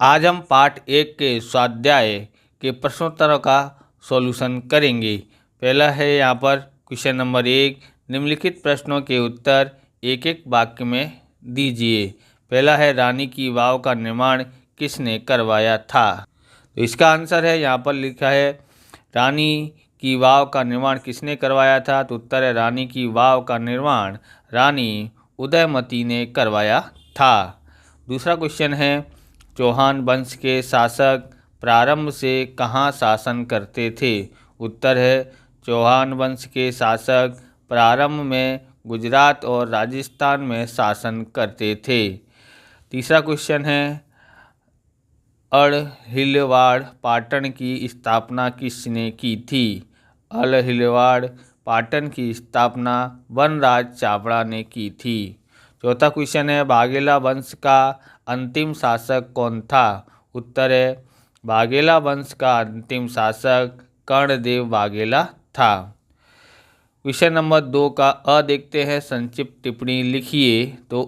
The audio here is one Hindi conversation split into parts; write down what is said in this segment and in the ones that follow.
आज हम पाठ 1 के स्वाध्याय के प्रश्नोत्तरों का सॉल्यूशन करेंगे। पहला है यहाँ पर क्वेश्चन नंबर 1, निम्नलिखित प्रश्नों के उत्तर एक एक वाक्य में दीजिए। पहला है रानी की वाव का निर्माण किसने करवाया था। तो इसका आंसर है यहाँ पर लिखा है रानी की वाव का निर्माण किसने करवाया था। तो उत्तर है रानी की वाव का निर्माण रानी उदयमती ने करवाया था। दूसरा क्वेश्चन है चौहान वंश के शासक प्रारंभ से कहाँ शासन करते थे। उत्तर है चौहान वंश के शासक प्रारंभ में गुजरात और राजस्थान में शासन करते थे। तीसरा क्वेश्चन है अड़हिलवाड़ पाटन की स्थापना किसने की थी। अड़हिलवाड़ पाटन की स्थापना वनराज चावड़ा ने की थी। चौथा क्वेश्चन है वाघेला वंश का अंतिम शासक कौन था। उत्तर है वाघेला वंश का अंतिम शासक कर्णदेव वाघेला था। क्वेश्चन नंबर 2 का अ देखते हैं, संक्षिप्त टिप्पणी लिखिए। तो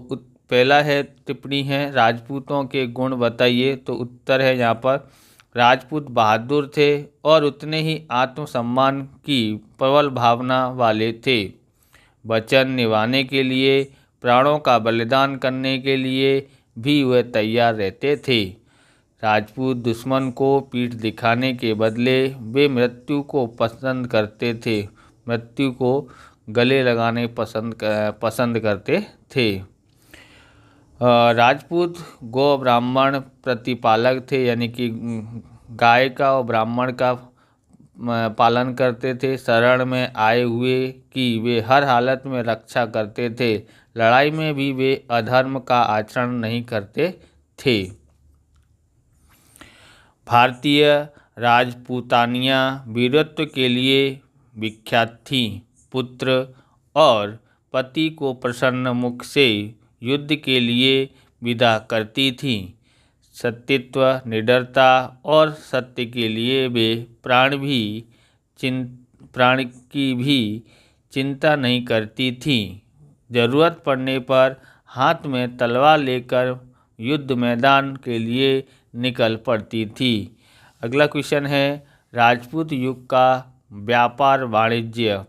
पहला है टिप्पणी है राजपूतों के गुण बताइए। तो उत्तर है यहाँ पर राजपूत बहादुर थे और उतने ही आत्मसम्मान की प्रबल भावना वाले थे। वचन निभाने के लिए, प्राणों का बलिदान करने के लिए भी वे तैयार रहते थे। राजपूत दुश्मन को पीठ दिखाने के बदले वे मृत्यु को पसंद करते थे, मृत्यु को गले लगाने पसंद करते थे। राजपूत गौ ब्राह्मण प्रतिपालक थे, यानी कि गाय का और ब्राह्मण का पालन करते थे। शरण में आए हुए की वे हर हालत में रक्षा करते थे। लड़ाई में भी वे अधर्म का आचरण नहीं करते थे। भारतीय राजपूतानियाँ वीरत्व के लिए विख्यात थी। पुत्र और पति को प्रसन्न मुख से युद्ध के लिए विदा करती थी। सत्यत्व, निडरता और सत्य के लिए वे प्राण की भी चिंता नहीं करती थी। जरूरत पड़ने पर हाथ में तलवार लेकर युद्ध मैदान के लिए निकल पड़ती थी। अगला क्वेश्चन है राजपूत युग का व्यापार वाणिज्य।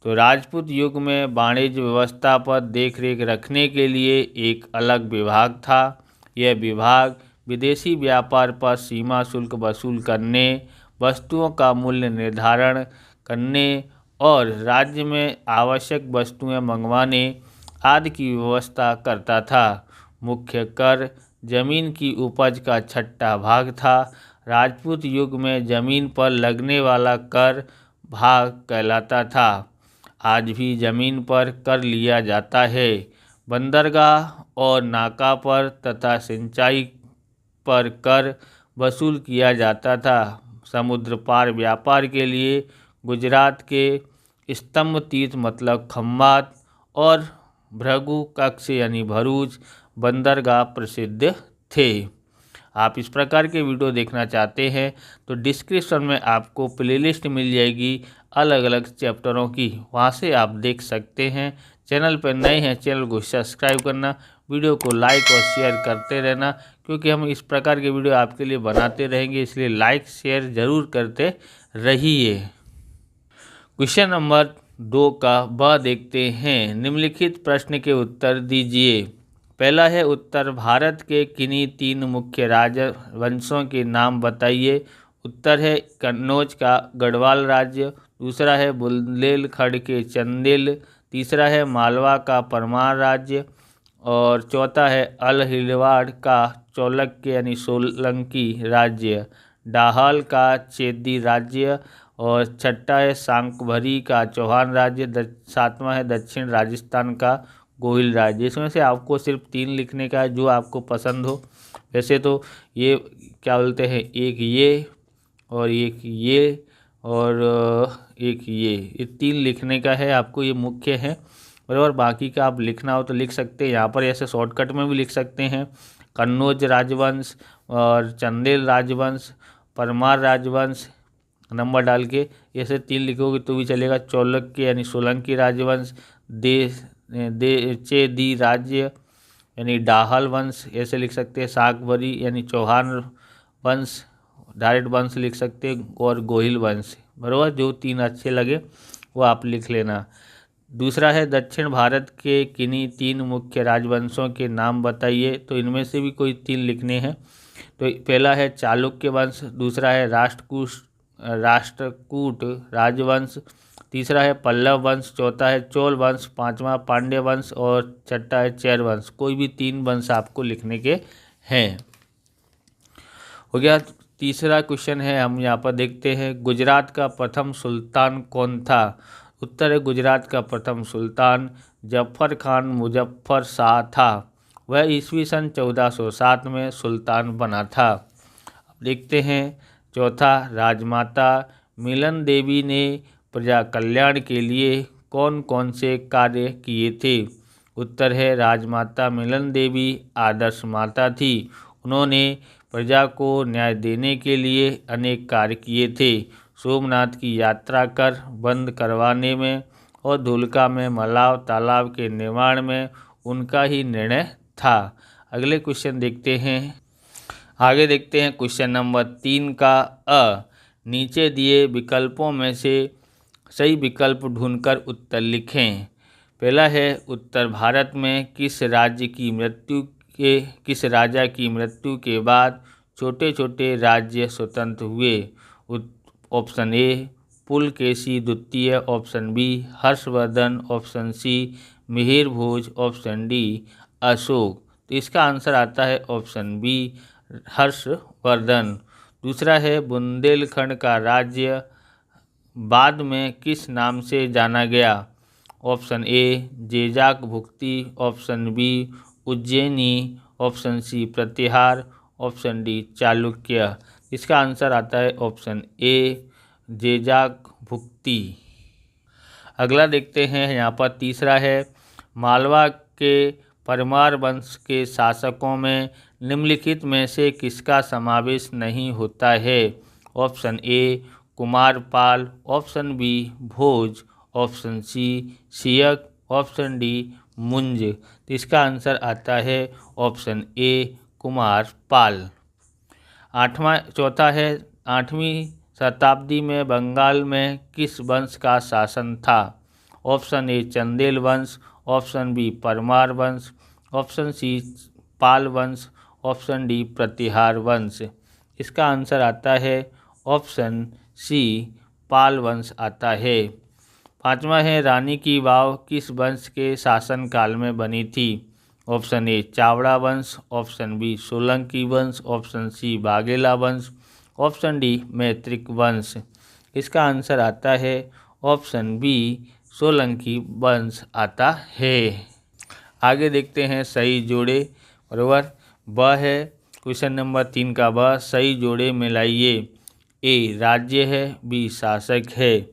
तो राजपूत युग में वाणिज्य व्यवस्था पर देखरेख रखने के लिए एक अलग विभाग था। यह विभाग विदेशी व्यापार पर सीमा शुल्क वसूल करने, वस्तुओं का मूल्य निर्धारण करने और राज्य में आवश्यक वस्तुएं मंगवाने आदि की व्यवस्था करता था। मुख्य कर जमीन की उपज का छठा भाग था। राजपूत युग में जमीन पर लगने वाला कर भाग कहलाता था। आज भी जमीन पर कर लिया जाता है। बंदरगाह और नाका पर तथा सिंचाई पर कर वसूल किया जाता था। समुद्र पार व्यापार के लिए गुजरात के स्तंभ तीर्थ मतलब खम्बात और भृगु कक्ष यानी भरूच बंदरगाह प्रसिद्ध थे। आप इस प्रकार के वीडियो देखना चाहते हैं तो डिस्क्रिप्शन में आपको प्लेलिस्ट मिल जाएगी अलग अलग चैप्टरों की, वहां से आप देख सकते हैं। चैनल पर नए हैं, चैनल को सब्सक्राइब करना, वीडियो को लाइक और शेयर करते रहना, क्योंकि हम इस प्रकार के वीडियो आपके लिए बनाते रहेंगे, इसलिए लाइक शेयर ज़रूर करते रहिए। क्वेश्चन नंबर 2 का ब देखते हैं, निम्नलिखित प्रश्न के उत्तर दीजिए। पहला है उत्तर भारत के किन्हीं 3 मुख्य राजवंशों के नाम बताइए। उत्तर है कन्नौज का गढ़वाल राज्य, दूसरा है बुंदेलखंड के चंदेल, तीसरा है मालवा का परमार राज्य और चौथा है अड़हिलवाड़ का चालुक्य यानी सोलंकी राज्य, डाहल का चेदी राज्य और छठा है शाकंभरी का चौहान राज्य, सातवां है दक्षिण राजस्थान का गोहिल राज्य। इसमें से आपको सिर्फ 3 लिखने का है, जो आपको पसंद हो। वैसे तो ये क्या बोलते हैं, एक ये और एक ये और एक ये 3 लिखने का है आपको, ये मुख्य है। और बाकी का आप लिखना हो तो लिख सकते हैं, यहाँ पर ऐसे शॉर्टकट में भी लिख सकते हैं। कन्नौज राजवंश और चंदेल राजवंश, परमार राजवंश नंबर डाल के ऐसे 3 लिखोगे तो भी चलेगा। चालुक्य यानी सोलंकी राजवंश, चेदी राज्य यानी डाहल वंश ऐसे लिख सकते हैं। शाकंभरी यानी चौहान वंश, डायरेक्ट वंश लिख सकते हैं, और गोहिल वंश। बराबर, जो 3 अच्छे लगे वो आप लिख लेना। दूसरा है दक्षिण भारत के किन्हीं 3 मुख्य राजवंशों के नाम बताइए। तो इनमें से भी कोई 3 लिखने हैं। तो पहला है चालुक्य वंश, दूसरा है राष्ट्रकूट राजवंश, तीसरा है पल्लव वंश, चौथा है चोल वंश, पांचवा पांड्य वंश और छठा है चेर वंश। कोई भी 3 वंश आपको लिखने के हैं। हो गया। तीसरा क्वेश्चन है, हम यहाँ पर देखते हैं, गुजरात का प्रथम सुल्तान कौन था। उत्तर है गुजरात का प्रथम सुल्तान जफर खान मुजफ्फर शाह था। वह ईस्वी सन 1407 में सुल्तान बना था। अब देखते हैं चौथा, राजमाता मिलन देवी ने प्रजा कल्याण के लिए कौन कौन से कार्य किए थे। उत्तर है राजमाता मिलन देवी आदर्श माता थी। उन्होंने प्रजा को न्याय देने के लिए अनेक कार्य किए थे। सोमनाथ की यात्रा कर बंद करवाने में और धुलका में मलाव तालाब के निर्माण में उनका ही निर्णय था। अगले क्वेश्चन देखते हैं। आगे देखते हैं क्वेश्चन नंबर 3 का अ। नीचे दिए विकल्पों में से सही विकल्प ढूंढकर उत्तर लिखें। पहला है उत्तर भारत में किस राजा की मृत्यु के बाद छोटे छोटे राज्य स्वतंत्र हुए। ऑप्शन ए पुलकेशी द्वितीय, option B Harshavardhan, option C Mihir Bhoj, option D Ashok. तो इसका आंसर आता है ऑप्शन बी हर्षवर्धन। दूसरा है बुंदेलखंड का राज्य बाद में किस नाम से जाना गया। Option A Jejakabhukti, option B Ujjaini, option C Pratihar, option D Chalukya. इसका आंसर आता है ऑप्शन ए जेजाक भुक्ति। अगला देखते हैं, यहाँ पर तीसरा है, मालवा के परमार वंश के शासकों में निम्नलिखित में से किसका समावेश नहीं होता है। Option A Kumarpal, option B Bhoj, option C Siyak, option D Munj. तो इसका आंसर आता है ऑप्शन ए कुमारपाल। चौथा है, 8वीं शताब्दी में बंगाल में किस वंश का शासन था। ऑप्शन ए चंदेल वंश, ऑप्शन बी परमार वंश, ऑप्शन सी पाल वंश, ऑप्शन डी प्रतिहार वंश। इसका आंसर आता है ऑप्शन सी पाल वंश आता है। 5वां है, रानी की वाव किस वंश के शासनकाल में बनी थी। ऑप्शन ए चावड़ा वंश, ऑप्शन बी सोलंकी वंश, ऑप्शन सी बाघेला वंश, ऑप्शन डी मैत्रिक वंश। इसका आंसर आता है ऑप्शन बी सोलंकी वंश आता है। आगे देखते हैं सही जोड़े। बराबर, ब है क्वेश्चन नंबर 3 का ब, सही जोड़े मिलाइए। ए राज्य है, बी शासक है।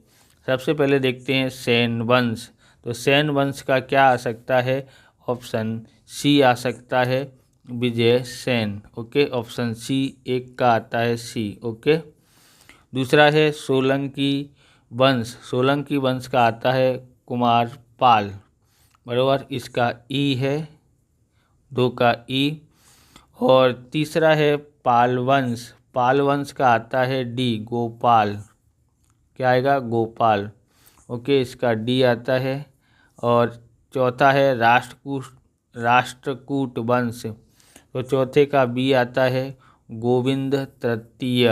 सबसे पहले देखते हैं सेन वंश। तो सेन वंश का क्या आ सकता है। ऑप्शन सी आ सकता है Vijay Sen. Okay, option C एक का आता है सी। ओके। दूसरा है सोलंकी वंश। सोलंकी वंश का आता है कुमारपाल। बराबर, इसका ई है, 2 का ई। और तीसरा है पाल वंश। पाल वंश का आता है डी गोपाल। क्या आएगा, गोपाल। ओके, इसका डी आता है। और चौथा है राष्ट्रकूट वंश। तो चौथे का बी आता है गोविंद तृतीय।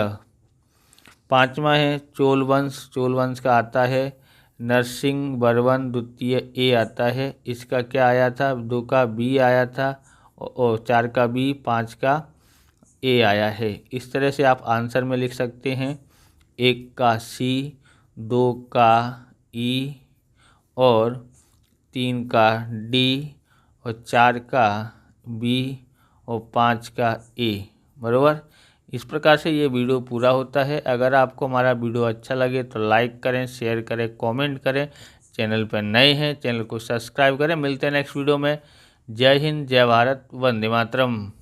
5वां है चोल वंश। चोल वंश का आता है नरसिंह वर्मन द्वितीय, ए आता है। इसका क्या आया था, 2 का बी आया था, और 4 का बी, 5 का ए आया है। इस तरह से आप आंसर में लिख सकते हैं 1 का सी, 2 का ई, और 3 का डी, और 4 का बी, और 5 का ए। बराबर, इस प्रकार से ये वीडियो पूरा होता है। अगर आपको हमारा वीडियो अच्छा लगे तो लाइक करें, शेयर करें, कमेंट करें। चैनल पर नए हैं चैनल को सब्सक्राइब करें। मिलते हैं नेक्स्ट वीडियो में। जय हिंद, जय भारत, वंदे मातरम।